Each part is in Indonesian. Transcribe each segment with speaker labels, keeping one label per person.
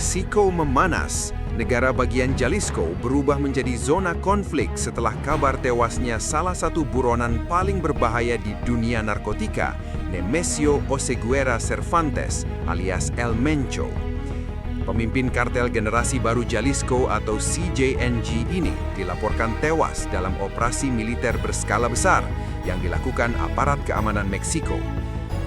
Speaker 1: Meksiko memanas. Negara bagian Jalisco berubah menjadi zona konflik setelah kabar tewasnya salah satu buronan paling berbahaya di dunia narkotika, Nemesio Oseguera Cervantes alias El Mencho. Pemimpin kartel generasi baru Jalisco atau CJNG ini dilaporkan tewas dalam operasi militer berskala besar yang dilakukan aparat keamanan Meksiko.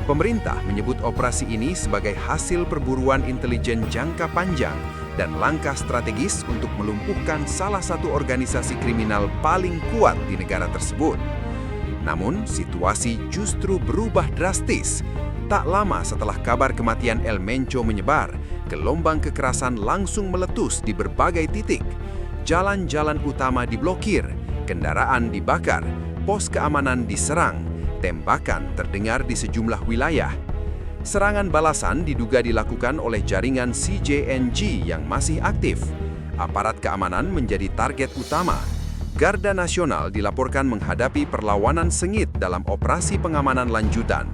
Speaker 1: Pemerintah menyebut operasi ini sebagai hasil perburuan intelijen jangka panjang dan langkah strategis untuk melumpuhkan salah satu organisasi kriminal paling kuat di negara tersebut. Namun, situasi justru berubah drastis. Tak lama setelah kabar kematian El Mencho menyebar, gelombang kekerasan langsung meletus di berbagai titik. Jalan-jalan utama diblokir, kendaraan dibakar, pos keamanan diserang, tembakan terdengar di sejumlah wilayah. Serangan balasan diduga dilakukan oleh jaringan CJNG yang masih aktif. Aparat keamanan menjadi target utama. Garda Nasional dilaporkan menghadapi perlawanan sengit dalam operasi pengamanan lanjutan.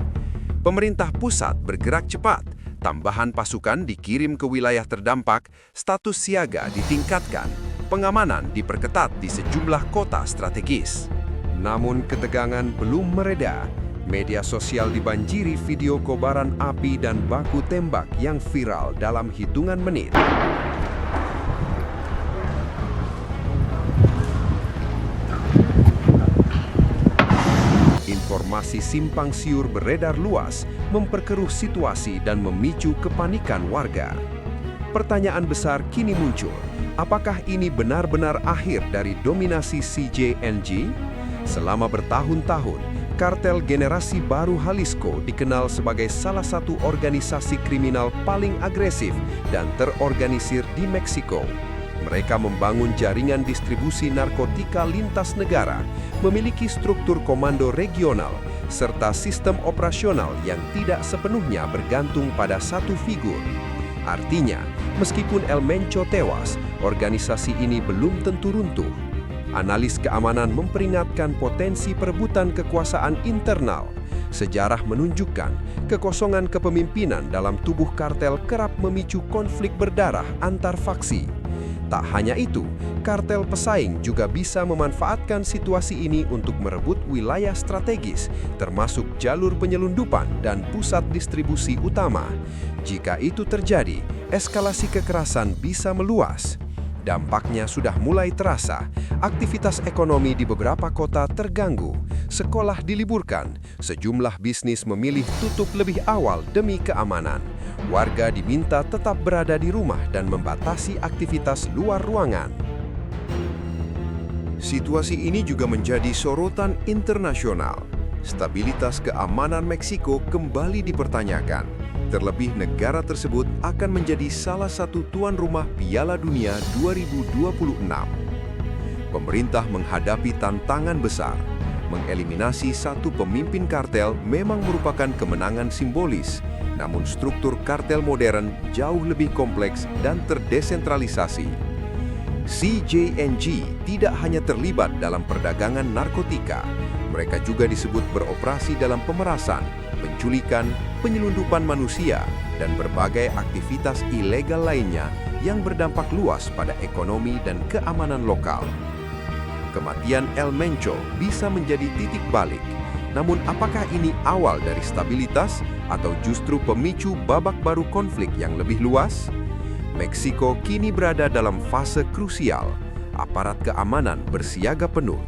Speaker 1: Pemerintah pusat bergerak cepat. Tambahan pasukan dikirim ke wilayah terdampak, status siaga ditingkatkan. Pengamanan diperketat di sejumlah kota strategis. Namun ketegangan belum mereda. Media sosial dibanjiri video kobaran api dan baku tembak yang viral dalam hitungan menit. Informasi simpang siur beredar luas, memperkeruh situasi dan memicu kepanikan warga. Pertanyaan besar kini muncul, apakah ini benar-benar akhir dari dominasi CJNG? Selama bertahun-tahun, kartel generasi baru Jalisco dikenal sebagai salah satu organisasi kriminal paling agresif dan terorganisir di Meksiko. Mereka membangun jaringan distribusi narkotika lintas negara, memiliki struktur komando regional, serta sistem operasional yang tidak sepenuhnya bergantung pada satu figur. Artinya, meskipun El Mencho tewas, organisasi ini belum tentu runtuh. Analis keamanan memperingatkan potensi perebutan kekuasaan internal. Sejarah menunjukkan kekosongan kepemimpinan dalam tubuh kartel kerap memicu konflik berdarah antar faksi. Tak hanya itu, kartel pesaing juga bisa memanfaatkan situasi ini untuk merebut wilayah strategis, termasuk jalur penyelundupan dan pusat distribusi utama. Jika itu terjadi, eskalasi kekerasan bisa meluas. Dampaknya sudah mulai terasa. Aktivitas ekonomi di beberapa kota terganggu, sekolah diliburkan, sejumlah bisnis memilih tutup lebih awal demi keamanan. Warga diminta tetap berada di rumah dan membatasi aktivitas luar ruangan. Situasi ini juga menjadi sorotan internasional. Stabilitas keamanan Meksiko kembali dipertanyakan. Terlebih negara tersebut akan menjadi salah satu tuan rumah Piala Dunia 2026. Pemerintah menghadapi tantangan besar. Mengeliminasi satu pemimpin kartel memang merupakan kemenangan simbolis, namun struktur kartel modern jauh lebih kompleks dan terdesentralisasi. CJNG tidak hanya terlibat dalam perdagangan narkotika, mereka juga disebut beroperasi dalam pemerasan, penculikan, penyelundupan manusia, dan berbagai aktivitas ilegal lainnya yang berdampak luas pada ekonomi dan keamanan lokal. Kematian El Mencho bisa menjadi titik balik. Namun apakah ini awal dari stabilitas atau justru pemicu babak baru konflik yang lebih luas? Meksiko kini berada dalam fase krusial. Aparat keamanan bersiaga penuh.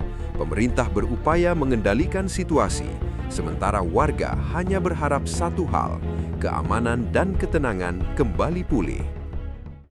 Speaker 1: Pemerintah berupaya mengendalikan situasi, sementara warga hanya berharap satu hal, keamanan dan ketenangan kembali pulih.